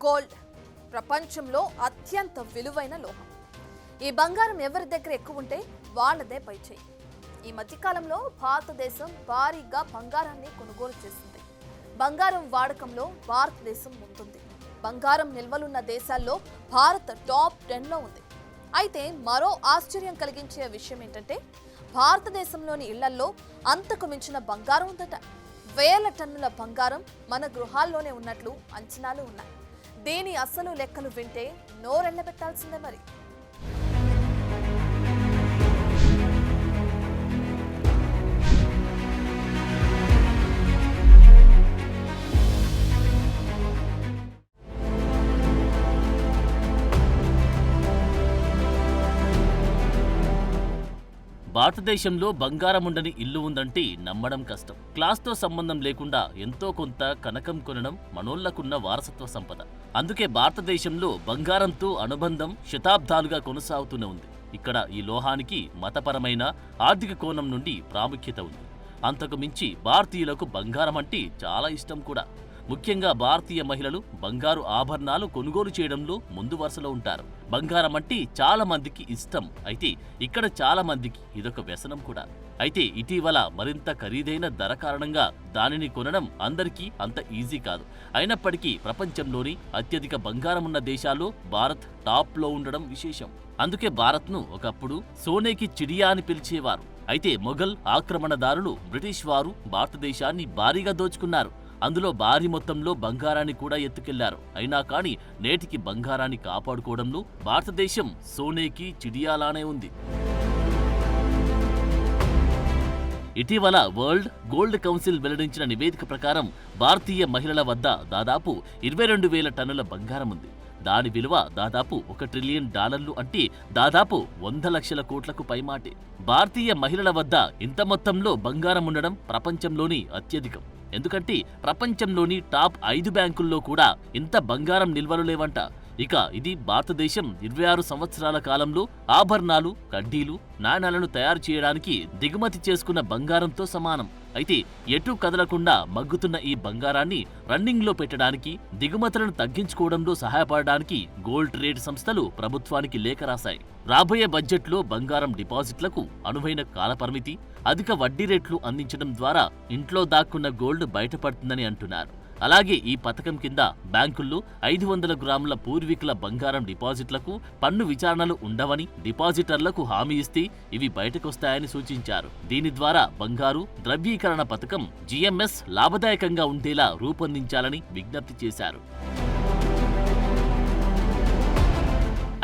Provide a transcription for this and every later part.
Gold ప్రపంచంలో అత్యంత విలువైన లోహం. ఈ బంగారం ఎవరి దగ్గర ఎక్కువ ఉంటే వాళ్ళదే పైచేయి. ఈ మధ్యకాలంలో భారతదేశం భారీగా బంగారాన్ని కొనుగోలు చేసింది. బంగారం వాడకంలో భారతదేశం ముందుంది. బంగారం నిల్వలున్న దేశాల్లో భారత్ టాప్ 10లో ఉంది. అయితే మరో ఆశ్చర్యం కలిగించే విషయం ఏంటంటే భారతదేశంలోని ఇళ్లల్లో అంతకు మించిన బంగారం ఉందట. వేల టన్నుల బంగారం మన గృహాల్లోనే ఉన్నట్లు అంచనాలు ఉన్నాయి. దీని అసలు లెక్కలు వింటే నోరెళ్లబెట్టాల్సిందే మరి. భారతదేశంలో బంగారం ఉండని ఇల్లు ఉందంటే నమ్మడం కష్టం. క్లాస్తో సంబంధం లేకుండా ఎంతో కొంత కనకం కొనడం మనోళ్లకున్న వారసత్వ సంపద. అందుకే భారతదేశంలో బంగారంతో అనుబంధం శతాబ్దాలుగా కొనసాగుతూనే ఉంది. ఇక్కడ ఈ లోహానికి మతపరమైన, ఆర్థిక కోణం నుండి ప్రాముఖ్యత ఉంది. అంతకు మించి భారతీయులకు బంగారం అంటే చాలా ఇష్టం కూడా. ముఖ్యంగా భారతీయ మహిళలు బంగారు ఆభరణాలు కొనుగోలు చేయడంలో ముందు వరుసలో ఉంటారు. బంగారం అంటే చాలా మందికి ఇష్టం. అయితే ఇక్కడ చాలా మందికి ఇదొక వ్యసనం కూడా. అయితే ఇటీవల మరింత ఖరీదైన ధర కారణంగా దానిని కొనడం అందరికీ అంత ఈజీ కాదు. అయినప్పటికీ ప్రపంచంలోని అత్యధిక బంగారం ఉన్న దేశాల్లో భారత్ టాప్లో ఉండడం విశేషం. అందుకే భారత్ను ఒకప్పుడు సోనేకి చిడియా అని పిలిచేవారు. అయితే మొఘల్ ఆక్రమణదారులు, బ్రిటిష్ వారు భారతదేశాన్ని భారీగా దోచుకున్నారు. అందులో భారీ మొత్తంలో బంగారాన్ని కూడా ఎత్తుకెళ్లారు. అయినా కానీ నేటికి బంగారాన్ని కాపాడుకోవడంలో భారతదేశం సోనేకి చిడియాలానే ఉంది. ఇటీవల వరల్డ్ గోల్డ్ కౌన్సిల్ వెల్లడించిన నివేదిక ప్రకారం భారతీయ మహిళల వద్ద దాదాపు 22,000 టన్నుల బంగారం ఉంది. దాని విలువ దాదాపు $1 ట్రిలియన్, అంటే దాదాపు 100 లక్షల కోట్లకు పైమాటే. భారతీయ మహిళల వద్ద ఇంత మొత్తంలో బంగారం ఉండడం ప్రపంచంలోని అత్యధికం. ఎందుకంటే ప్రపంచంలోని టాప్ 5 బ్యాంకుల్లో కూడా ఇంత బంగారం నిల్వలు లేవంట. ఇక ఇది భారతదేశం 26 సంవత్సరాల కాలంలో ఆభరణాలు, కడ్డీలు, నాణాలను తయారు చేయడానికి దిగుమతి చేసుకున్న బంగారంతో సమానం. అయితే ఎటూ కదలకుండా మగ్గుతున్న ఈ బంగారాన్ని రన్నింగ్లో పెట్టడానికి, దిగుమతులను తగ్గించుకోవడంలో సహాయపడడానికి గోల్డ్ ట్రేడ్ సంస్థలు ప్రభుత్వానికి లేఖ రాశాయి. రాబోయే బడ్జెట్లో బంగారం డిపాజిట్లకు అనువైన కాలపరిమితి, అధిక వడ్డీ రేట్లు అందించడం ద్వారా ఇంట్లో దాక్కున్న గోల్డ్ బయటపడుతుందని అంటున్నారు. అలాగే ఈ పథకం కింద బ్యాంకుల్లో 500 గ్రాముల పూర్వీకుల బంగారం డిపాజిట్లకు పన్ను విచారణలు ఉండవని డిపాజిటర్లకు హామీ ఇస్తే ఇవి బయటకొస్తాయని సూచించారు. దీని ద్వారా బంగారు ద్రవ్యీకరణ పథకం GMS లాభదాయకంగా ఉండేలా రూపొందించాలని విజ్ఞప్తి చేశారు.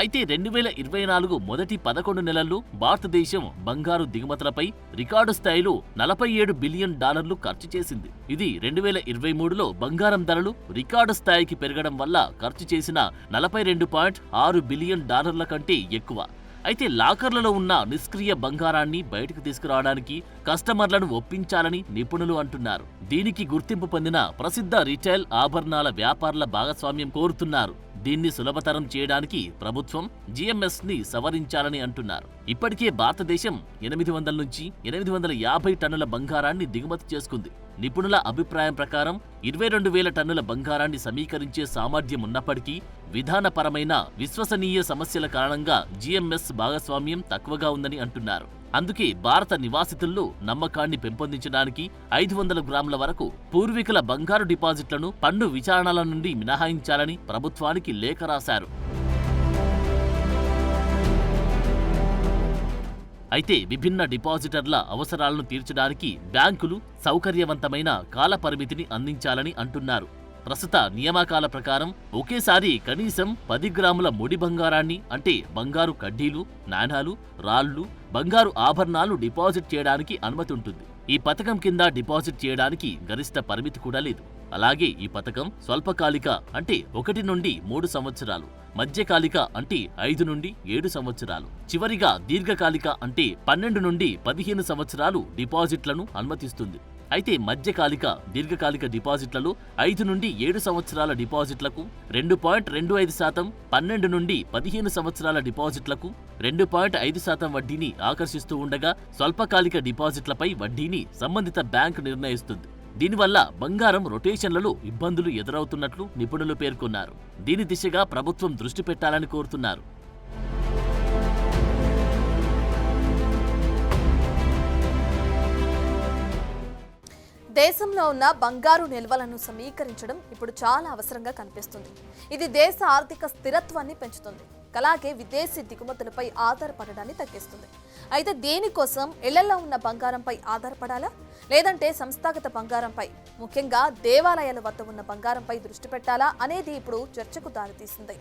అయితే 2024 మొదటి 11 నెలల్లో భారతదేశం బంగారు దిగుమతులపై రికార్డు స్థాయిలో $47 బిలియన్ ఖర్చు చేసింది. ఇది 2023లో బంగారం ధరలు రికార్డు స్థాయికి పెరగడం వల్ల ఖర్చు చేసిన $42.6 బిలియన్ కంటే ఎక్కువ. అయితే లాకర్లలో ఉన్న నిష్క్రియ బంగారాన్ని బయటకు తీసుకురావడానికి కస్టమర్లను ఒప్పించాలని నిపుణులు అంటున్నారు. దీనికి గుర్తింపు పొందిన ప్రసిద్ధ రిటైల్ ఆభరణాల వ్యాపారుల భాగస్వామ్యం కోరుతున్నారు. దీన్ని సులభతరం చేయడానికి ప్రభుత్వం GMS ని సవరించాలని అంటున్నారు. ఇప్పటికే భారతదేశం 800 నుంచి 850 టన్నుల బంగారాన్ని దిగుమతి చేసుకుంది. నిపుణుల అభిప్రాయం ప్రకారం 22,000 టన్నుల బంగారాన్ని సమీకరించే సామర్థ్యం ఉన్నప్పటికీ విధానపరమైన, విశ్వసనీయ సమస్యల కారణంగా GMS భాగస్వామ్యం తక్కువగా ఉందని అంటున్నారు. అందుకే భారత నివాసితుల్లో నమ్మకాన్ని పెంపొందించడానికి 500 గ్రాముల వరకు పూర్వీకుల బంగారు డిపాజిట్లను పన్ను విచారణల నుండి మినహాయించాలని ప్రభుత్వానికి లేఖ రాశారు. అయితే విభిన్న డిపాజిటర్ల అవసరాలను తీర్చడానికి బ్యాంకులు సౌకర్యవంతమైన కాల పరిమితిని అందించాలని అంటున్నారు. ప్రస్తుత నియామకాల ప్రకారం ఒకేసారి కనీసం 10 గ్రాముల ముడి బంగారాన్ని, అంటే బంగారు కడ్డీలు, నాణాలు, రాళ్లు, బంగారు ఆభరణాలు డిపాజిట్ చేయడానికి అనుమతి ఉంటుంది. ఈ పథకం కింద డిపాజిట్ చేయడానికి గరిష్ట పరిమితి కూడా లేదు. అలాగే ఈ పథకం స్వల్పకాలిక, అంటే 1 నుండి 3 సంవత్సరాలు, మధ్యకాలిక అంటే 5 నుండి 7 సంవత్సరాలు, చివరిగా దీర్ఘకాలిక అంటే 12 నుండి 15 సంవత్సరాలు డిపాజిట్లను అనుమతిస్తుంది. అయితే మధ్యకాలిక, దీర్ఘకాలిక డిపాజిట్లలో 5 నుండి 7 సంవత్సరాల డిపాజిట్లకు 2.25%, 12 నుండి 15 సంవత్సరాల డిపాజిట్లకు 2.5% వడ్డీని ఆకర్షిస్తూ ఉండగా స్వల్పకాలిక డిపాజిట్లపై వడ్డీని సంబంధిత బ్యాంకు నిర్ణయిస్తుంది. దీనివల్ల బంగారం రొటేషన్లలో ఇబ్బందులు ఎదురవుతున్నట్లు నిపుణులు పేర్కొన్నారు. దీని దిశగా ప్రభుత్వం దృష్టి పెట్టాలని కోరుతున్నారు. దేశంలో ఉన్న బంగారు నిల్వలను సమీకరించడం ఇప్పుడు చాలా అవసరంగా కనిపిస్తుంది. ఇది దేశ ఆర్థిక స్థిరత్వాన్ని పెంచుతుంది, అలాగే విదేశీ దిగుమతులపై ఆధారపడడాన్ని తగ్గిస్తుంది. అయితే దీనికోసం ఇళ్లలో ఉన్న బంగారంపై ఆధారపడాలా, లేదంటే సంస్థాగత బంగారంపై, ముఖ్యంగా దేవాలయాల వద్ద ఉన్న బంగారంపై దృష్టి పెట్టాలా అనేది ఇప్పుడు చర్చకు దారితీసింది.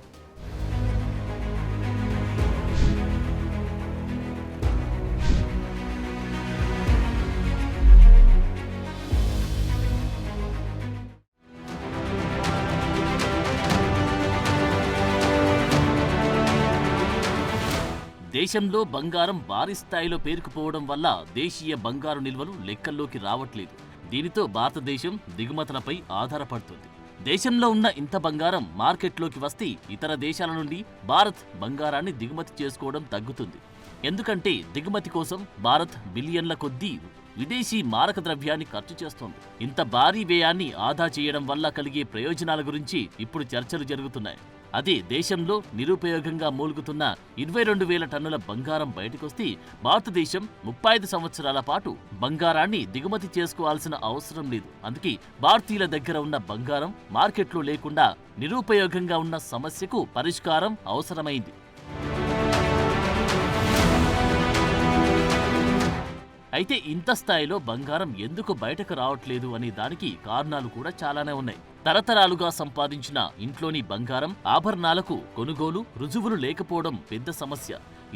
దేశంలో బంగారం భారీ స్థాయిలో పేరుకుపోవడం వల్ల దేశీయ బంగారు నిల్వలు లెక్కల్లోకి రావట్లేదు. దీనితో భారతదేశం దిగుమతులపై ఆధారపడుతుంది. దేశంలో ఉన్న ఇంత బంగారం మార్కెట్లోకి వస్తే ఇతర దేశాల నుండి భారత్ బంగారాన్ని దిగుమతి చేసుకోవడం తగ్గుతుంది. ఎందుకంటే దిగుమతి కోసం భారత్ బిలియన్ల కొద్దీ విదేశీ మారక ద్రవ్యాన్ని ఖర్చు చేస్తోంది. ఇంత భారీ వ్యయాన్ని ఆదా చేయడం వల్ల కలిగే ప్రయోజనాల గురించి ఇప్పుడు చర్చలు జరుగుతున్నాయి. అదే దేశంలో నిరుపయోగంగా మూలుగుతున్న 22,000 టన్నుల బంగారం బయటకొస్తే భారతదేశం 35 సంవత్సరాల పాటు బంగారాన్ని దిగుమతి చేసుకోవాల్సిన అవసరం లేదు. అందుకే భారతీయుల దగ్గర ఉన్న బంగారం మార్కెట్లో లేకుండా నిరుపయోగంగా ఉన్న సమస్యకు పరిష్కారం అవసరమైంది. అయితే ఇంత స్థాయిలో బంగారం ఎందుకు బయటకు రావట్లేదు అనే దానికి కారణాలు కూడా చాలానే ఉన్నాయి. తరతరాలుగా సంపాదించిన ఇంట్లోని బంగారం ఆభరణాలకు కొనుగోలు రుజువులు లేకపోవడం పెద్ద సమస్య.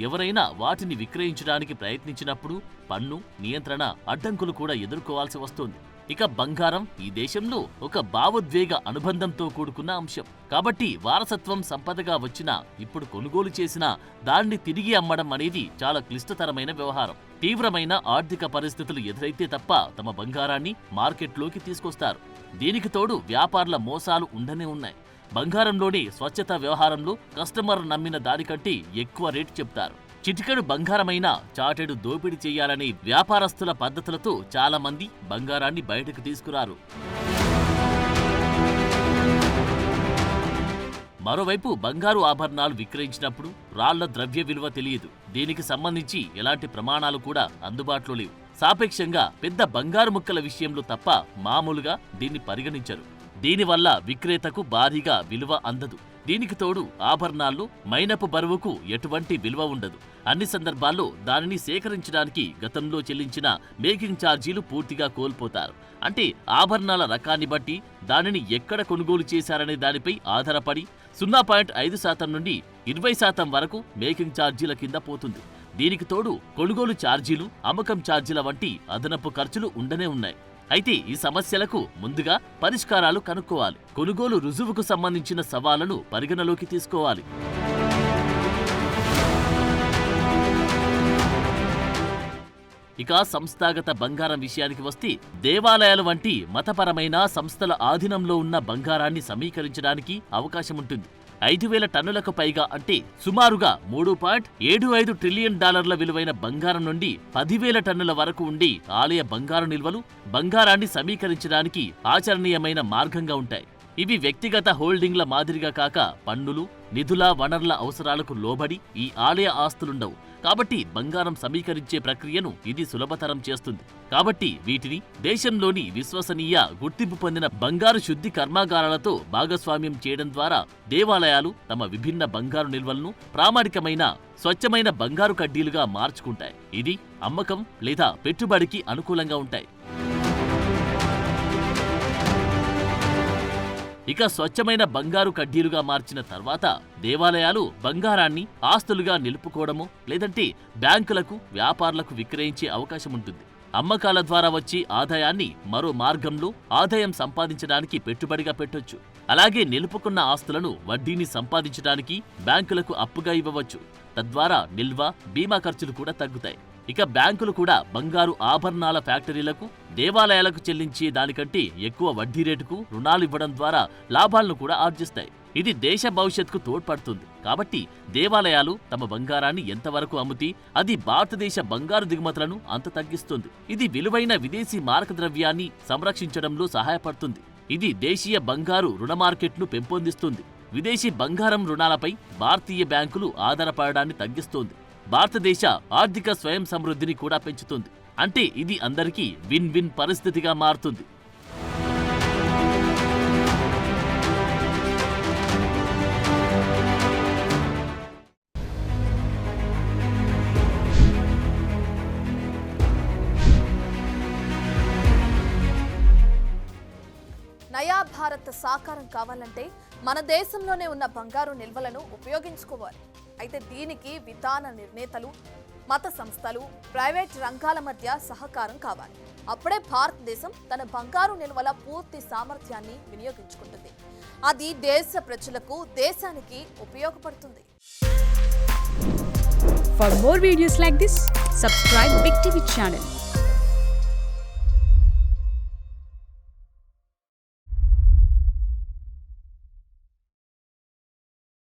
ఎవరైనా వాటిని విక్రయించడానికి ప్రయత్నించినప్పుడు పన్ను, నియంత్రణ, అడ్డంకులు కూడా ఎదుర్కోవాల్సి వస్తోంది. ఇక బంగారం ఈ దేశంలో ఒక భావోద్వేగ అనుబంధంతో కూడుకున్న అంశం. కాబట్టి వారసత్వం సంపదగా వచ్చినా ఇప్పుడు కొనుగోలు చేసినా దాన్ని తిరిగి అమ్మడం అనేది చాలా క్లిష్టతరమైన వ్యవహారం. తీవ్రమైన ఆర్థిక పరిస్థితులు ఎదురైతే తప్ప తమ బంగారాన్ని మార్కెట్లోకి తీసుకొస్తారు. దీనికి తోడు వ్యాపారుల మోసాలు ఉండనే ఉన్నాయి. బంగారంలోని స్వచ్ఛత వ్యవహారంలో కస్టమర్ నమ్మిన దానికంటే ఎక్కువ రేటు చెప్తారు. చిటికెడు బంగారమైన చాటెడు దోపిడీ చేయాలనే వ్యాపారస్తుల పద్ధతులతో చాలా మంది బంగారాన్ని బయటకు తీసుకురారు. మరోవైపు బంగారు ఆభరణాలు విక్రయించినప్పుడు రాళ్ల ద్రవ్య విలువ తెలియదు. దీనికి సంబంధించి ఎలాంటి ప్రమాణాలు కూడా అందుబాటులో లేవు. సాపేక్షంగా పెద్ద బంగారు ముక్కల విషయంలో తప్ప మామూలుగా దీన్ని పరిగణించరు. దీనివల్ల విక్రేతకు భారీగా విలువ అందదు. దీనికి తోడు ఆభరణాల్లో మైనపు బరువుకు ఎటువంటి విలువ ఉండదు. అన్ని సందర్భాల్లో దానిని సేకరించడానికి గతంలో చెల్లించిన మేకింగ్ ఛార్జీలు పూర్తిగా కోల్పోతారు. అంటే ఆభరణాల రకాన్ని బట్టి దానిని ఎక్కడ కొనుగోలు చేశారనే దానిపై ఆధారపడి 0.5% నుండి 20% వరకు మేకింగ్ ఛార్జీల కింద పోతుంది. దీనికి తోడు కొనుగోలు ఛార్జీలు, అమ్మకం ఛార్జీల వంటి అదనపు ఖర్చులు ఉండనే ఉన్నాయి. అయితే ఈ సమస్యలకు ముందుగా పరిష్కారాలు కనుక్కోవాలి. కొనుగోలు రుజువుకు సంబంధించిన సవాళ్లను పరిగణలోకి తీసుకోవాలి. ఇక సంస్థాగత బంగారం విషయానికి వస్తే దేవాలయాలు వంటి మతపరమైన సంస్థల ఆధీనంలో ఉన్న బంగారాన్ని సమీకరించడానికి అవకాశముంటుంది. 5,000 టన్నులకు పైగా అంటే సుమారుగా $3.75 ట్రిలియన్ విలువైన బంగారం నుండి 10,000 టన్నుల వరకు ఉండి ఆలయ బంగారు నిల్వలు బంగారాన్ని సమీకరించడానికి ఆచరణీయమైన మార్గంగా ఉంటాయి. ఇవి వ్యక్తిగత హోల్డింగ్ల మాదిరిగా కాక పన్నులు, నిధుల, వనరుల అవసరాలకు లోబడి ఈ ఆలయ ఆస్తులుండవు. కాబట్టి బంగారం సమీకరించే ప్రక్రియను ఇది సులభతరం చేస్తుంది. కాబట్టి వీటిని దేశంలోని విశ్వసనీయ గుర్తింపు పొందిన బంగారు శుద్ధి కర్మాగారాలతో భాగస్వామ్యం చేయడం ద్వారా దేవాలయాలు తమ విభిన్న బంగారు నిల్వలను ప్రామాణికమైన స్వచ్ఛమైన బంగారు కడ్డీలుగా మార్చుకుంటాయి. ఇది అమ్మకం లేదా పెట్టుబడికి అనుకూలంగా ఉంటాయి. ఇక స్వచ్ఛమైన బంగారు కడ్డీలుగా మార్చిన తర్వాత దేవాలయాలు బంగారాన్ని ఆస్తులుగా నిలుపుకోవడమో లేదంటే బ్యాంకులకు, వ్యాపారులకు విక్రయించే అవకాశం ఉంటుంది. అమ్మకాల ద్వారా వచ్చే ఆదాయాన్ని మరో మార్గంలో ఆదాయం సంపాదించడానికి పెట్టుబడిగా పెట్టొచ్చు. అలాగే నిలుపుకున్న ఆస్తులను వడ్డీని సంపాదించడానికి బ్యాంకులకు అప్పుగా ఇవ్వవచ్చు. తద్వారా నిల్వ, బీమా ఖర్చులు కూడా తగ్గుతాయి. ఇక బ్యాంకులు కూడా బంగారు ఆభరణాల ఫ్యాక్టరీలకు, దేవాలయాలకు చెల్లించే దానికంటే ఎక్కువ వడ్డీ రేటుకు రుణాలు ఇవ్వడం ద్వారా లాభాలను కూడా ఆర్జిస్తాయి. ఇది దేశ భవిష్యత్తుకు తోడ్పడుతుంది. కాబట్టి దేవాలయాలు తమ బంగారాన్ని ఎంతవరకు అమ్ముతి అది భారతదేశ బంగారు దిగుమతులను అంత తగ్గిస్తుంది. ఇది విలువైన విదేశీ మారక ద్రవ్యాన్ని సంరక్షించడంలో సహాయపడుతుంది. ఇది దేశీయ బంగారు రుణ మార్కెట్ను పెంపొందిస్తుంది. విదేశీ బంగారం రుణాలపై భారతీయ బ్యాంకులు ఆధారపడడాన్ని తగ్గిస్తోంది. భారతదేశ ఆర్థిక స్వయం సమృద్ధిని కూడా పెంచుతుంది. అంటే ఇది అందరికీ విన్ విన్ పరిస్థితిగా మారుతుంది. నయా భారత్ సాకారం కావాలంటే మన దేశంలోనే ఉన్న బంగారు నిల్వలను ఉపయోగించుకోవాలి. అయితే దీనికి విధాన నిర్ణేతలు, మత సంస్థలు, ప్రైవేట్ రంగాల మధ్య సహకారం కావాలి. అప్పుడే భారతదేశం తన బంగారు నిల్వల పూర్తి సామర్థ్యాన్ని వినియోగించుకుంటుంది. అది దేశ ప్రజలకు, దేశానికి ఉపయోగపడుతుంది. For more videos like this, subscribe Big TV channel.